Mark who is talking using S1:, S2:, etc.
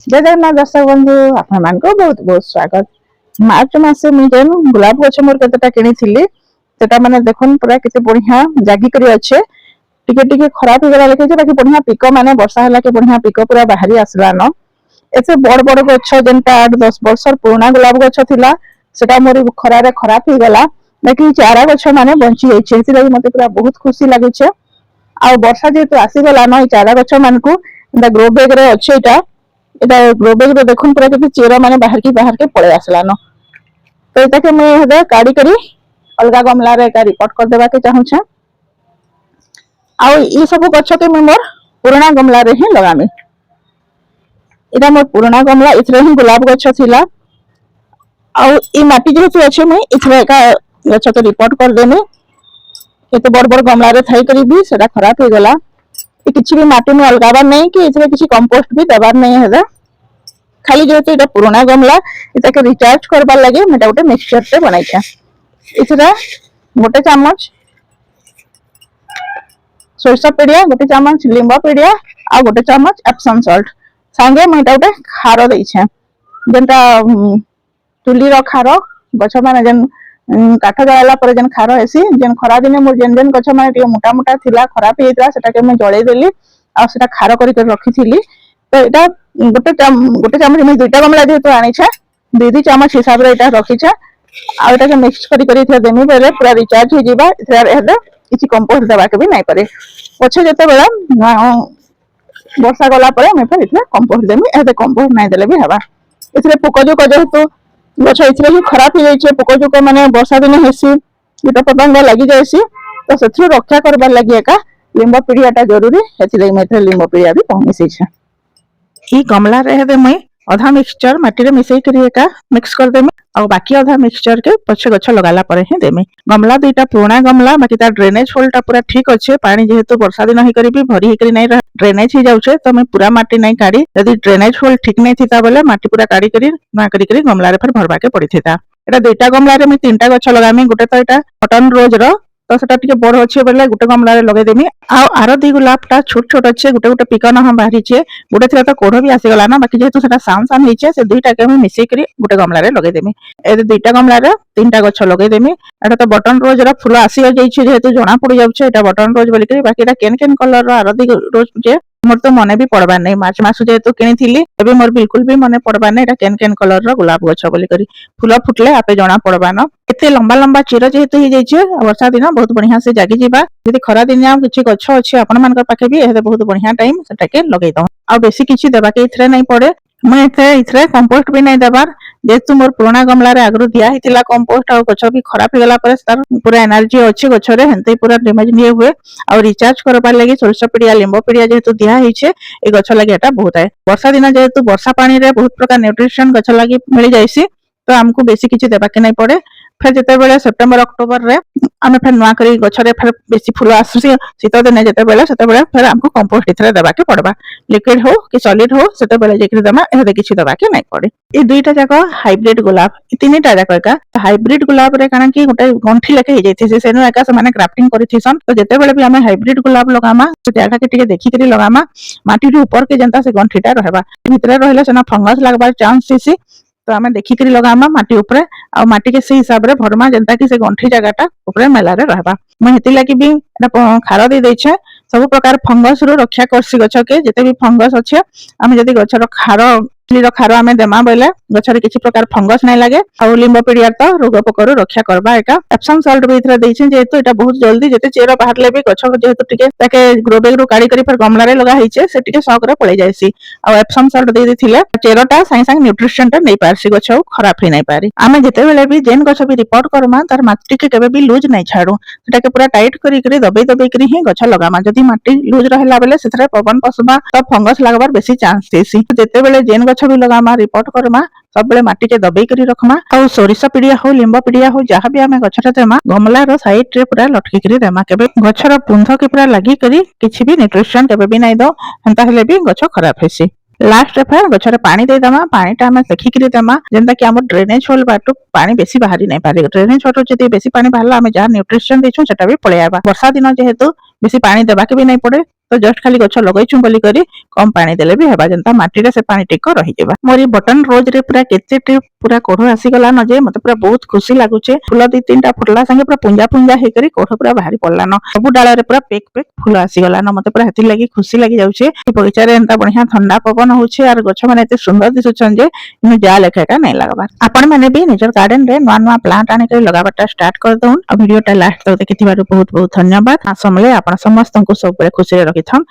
S1: जय जगन्नाथ दर्शक बंधु आपण मानको बहुत बहुत स्वागत। मार्च मासे मुझे जेन गुलाब गछ मोर केतेटा किनिथिली सेटा माने देखुन पूरा केते बढ़िया जागी करी अच्छे टिके टिके खराब हो गला लेके बाकी बढ़िया पिको माने वर्षा हला के बढ़िया पिको पूरा बाहरी आसला न एसे बड़ बड़ गछ जेनटा 8-10 वर्षर पुराना गुलाब गछ थिला सेटा मोर खरा रे खराब हो गला बाकी चारा गछ माने बंची जाइछे एति लागि मते पूरा बहुत खुशी लागिछे। आ वर्षा जेतु आसी गला न चारा गछ मानकू ग्रो बैग रे अच्छे एटा ग्रो बैग रे देखुन पूरा के चेरा माने बाहर के पळे आसला न तो एटा के मैं हदे काडी करी अलगा गमला रे का रिपोर्ट कर देबा के चाहू छे। आ ई सब गछ के मैं मोर पुराना गमला रे ही लगामी। एटा मोर पुराना गमला इथरे ही गुलाब गछ थिला आ ई माटी जेतु अछि मैं इथरे का गछ के रिपोर्ट कर देनी एते बड़ बड़ गमला रे थाई करी भी सेटा खराब हो गला किसी भी माटी में अलगाबार नहीं कि इसमें किसी कंपोस्ट भी दबार नहीं है खाली जेहेतु ये पुराना गमला इताके रिचार्ज करबार लगे मैं गोटे मिक्सचर से बनाई इथरा गोटे चामच सोरसा पीड़िया गोटे चामच लिंबा पीड़िया आ गोटे चामच एप्सम सॉल्ट सांगे मैं गोटे खार देछे जेनटा चुली रो खार गछ माने जेन काठ जळाला पर जेन खार हेसी जेन खरा दिने मोर जेन जेन गछ माने टिके मोटा मोटा थिला खराब हेइतला सेटा के मैं जळे देली आ सेटा खार करी के रखिथिली तो एटा गोटे चामच मैं दुईटा गमला दे तो आनी छे दीदी चामच हिसाब रे एटा रखी छे आ एटा के मिक्स करी करी थे देमी बेले पूरा रिचार्ज हो जिबा इथरा हेले किछि कंपोस्ट देबा के भी नहीं पारे पछे जते बेला वर्षा गला पर मैं फिर इथरा कंपोस्ट देमी एते कंपोस्ट नहीं देले भी हबा इथरे पोको जो कजे तो गछ इथरे ही खराब हो जाइछे पोको जो माने वर्षा दिन हेसी कीट पतंग लगी जाइसी तो सेथु रक्षा करबार लागि एका लिंबा पीड़ियाटा जरूरी हेति लागि मैं इथरे लिंबा पीड़िया भी पहुंची छे। ई गमला रे हेदे मैं आधा मिक्सचर माटी रे मिसई करी एका मिक्स कर देमी और बाकी आधा मिक्सचर के पछे गछ लगाला परे ही देमी। गमला दुईटा पुराना गमला बाकी तार ड्रेनेज होलटा पूरा ठीक अच्छे पानी जेहेतु वर्षा दिन ही करी भी भरी ही करी नहीं ड्रेनेज ही जाउछे तो मैं पूरा माटी नहीं काढ़ी यदि ड्रेनेज होल ठीक नहीं थिता बोले माटी पूरा काढ़ी करी ना करी गमला रे फिर भरबा के पड़ी थिता। एटा दुईटा गमला रे मैं तीनटा गछ लगामी गोटे तो एटा बटन रोज रो तो सेटा टिके बड़ अच्छे बेले गोटे गमला रे लगे देमी आ आरो दी गुलाबटा छोट छोट अच्छे गोटे गोटे पिकन हम बाहरी छे गोटे थिला तो कोढ़ भी आसी गला ना बाकी जेहेतु सेटा सान सान हिचे से दुईटा के मैं मिसई करी गोटे गमला रे लगे देमी ए दुईटा गमला रे तीनटा गछ लगे देमी। एटा तो बटन रोज रा फूल आसी जाइछे जेहेतु जणा पड़ी जाउछे एटा बटन रोज बोली करी बाकी एटा केन केन कलर रो आरो दी रोज जे मोर तो मने भी पड़बा नहीं मार्च मास जेहेतु किनिथिली एबे मोर बिल्कुल भी मने पड़बा नहीं एटा केन केन कलर रो गुलाब गछ बोली करी फूल फुटले आपे जणा पड़बा न एते लंबा लंबा चीर जेहेतु ही जाइछे वर्षा दिन बहुत बढ़िया से जागी जीवा यदि खरा दिन आ किछि गछ अछि आपण मानकर पाखे भी एते बहुत बढ़िया टाइम सेटा के लगै दो आ बेसी किछि देबा के इथरे नहीं पड़े मैं इथरे कंपोस्ट भी नहीं देबार जेहेतु मोर पुराना गमला रे आगरु दिया हितिला कंपोस्ट आ गछ भी खराब हो गला पर तार पूरा एनर्जी अछि गछ रे हेंते पूरा डैमेज नहीं हुए और रिचार्ज करबार लागि सोरसा पीड़िया लिंबो पीड़िया जेहेतु दिया हिचे ए गछ लागि एटा बहुत है वर्षा दिन जेहेतु वर्षा पानी रे बहुत प्रकार न्यूट्रिशन गछ लागि मिल जाइसी तो हमको बेसी किछि देबा के नहीं पड़े। फिर जेते बेले सेप्टेम्बर अक्टोबर रे आमे फिर नुआ करी गछ रे फिर बेसी फूल आसी शीत दिन जेते बेले फिर हमको कंपोस्ट इथरे देबा के पड़बा लिक्विड हो कि सॉलिड हो सेते बेले जेकरी देमा एते किछि देबा के नहीं पड़े। ए दुईटा जाको हाइब्रिड गुलाब तीनटा जाको एका हाइब्रिड गुलाब रे काना कि गोटे गंठी लेके हे जैथे सेनु एका से माने क्राफ्टिंग करिथिसन तो जेते बेले भी आमे हाइब्रिड गुलाब लगामा से जागा के टिके देखि करी लगामा माटी रे ऊपर के जनता से गंठीटा रहबा भितरे रहले सेना फंगस लागबार चांस थिसी तो आमे देखि करी लगामा माटी ऊपर आ माटी के से हिसाब रे भरमा जनता कि से गंठी जगाटा ऊपर मेला रे रहबा मैं हेति लागि भी खार दे दै छै सब प्रकार फंगस रो रक्षा करसी गछ के जते भी फंगस अछि आमे जदी गछ रो खार आमे देमा बेले गछ रे किछि प्रकार फंगस नै लागे आ लिंबो पीड़िया तो रोग पोकरो रक्षा करबा एका एप्सम सॉल्ट भी इथरा दै छै जेहेतु एटा बहुत जल्दी जते चेरा बाहर ले भी गछ जेहेतु टिके ताके ग्रो बैग रो काडी करी फिर गमला रे लगा हिचे से टिके शॉक रे पळे जायसी आ एप्सम सॉल्ट दे दिथिले चेराटा साइ साइ न्यूट्रिशन टा नै पारसी गछ खराब ही नै पारी आमे जते बेले भी जेन गछ भी रिपोर्ट करमा तार माटी के केबे भी लूज नै छाडू सेटा के पूरा टाइट करी करी दबई करी ही गछ लगामा जदी माटी लूज रहला बेले सेथरे पवन पसबा तो फंगस लागबार बेसी चांस देसी जते बेले जेन गछ भी लगामा रिपोर्ट करमा सब बेले माटी के दबई करी रखमा और सोरिसा पीड़िया हो लिंबा पीड़िया हो जहां भी आमे गछटा देमा गमला रो साइड रे पूरा लटकी करी देमा केबे गछरा पुंध के पूरा लागि करी किछि भी न्यूट्रिशन केबे भी नै दो हंता हेले भी गछ खराब हेसी। लास्ट रे फिर गछरे पानी दे दमा पानीटा आमे देखि करी देमा जेंता कि हमर ड्रेनेज होल बाटू पानी बेसी बाहरी नै पारे ड्रेनेज होल जदी बेसी पानी बाहरला आमे जा न्यूट्रिशन देछु सेटा भी पळे आबा वर्षा दिन जेहेतु बेसी पानी देबा के भी नै पड़े तो जस्ट खाली गछ लगैछु बोली करी कम पानी देले भी हेबा जनता माटी रे से पानी टिक रही जेबा। मोरी बटन रोज रे पूरा केते पूरा कोढ़ आसी गला न जे मते पूरा बहुत खुशी लागुचे। फूल दी तीनटा फुटला संगे पूरा पुंजा पुंजा हे करी कोढ़ पूरा बाहरी पड़ला न सब डाल रे पूरा पेक पेक फूल आसी गला न मते पूरा हेति लागि खुशी लागि जाउचे। बगीचा रे एंता बढ़िया ठंडा पवन होउचे आर गछ माने एते सुंदर दिसुछन जे इन जा लेखा का नै लागबा। आपण माने भी निजर गार्डन रे नवा नवा प्लांट आने के लगाबाटा स्टार्ट कर दउन। वीडियो टा लास्ट तक देखिथिबारु बहुत बहुत धन्यवाद। आ समले आपण समस्त को सब खुशी रे रखिथन।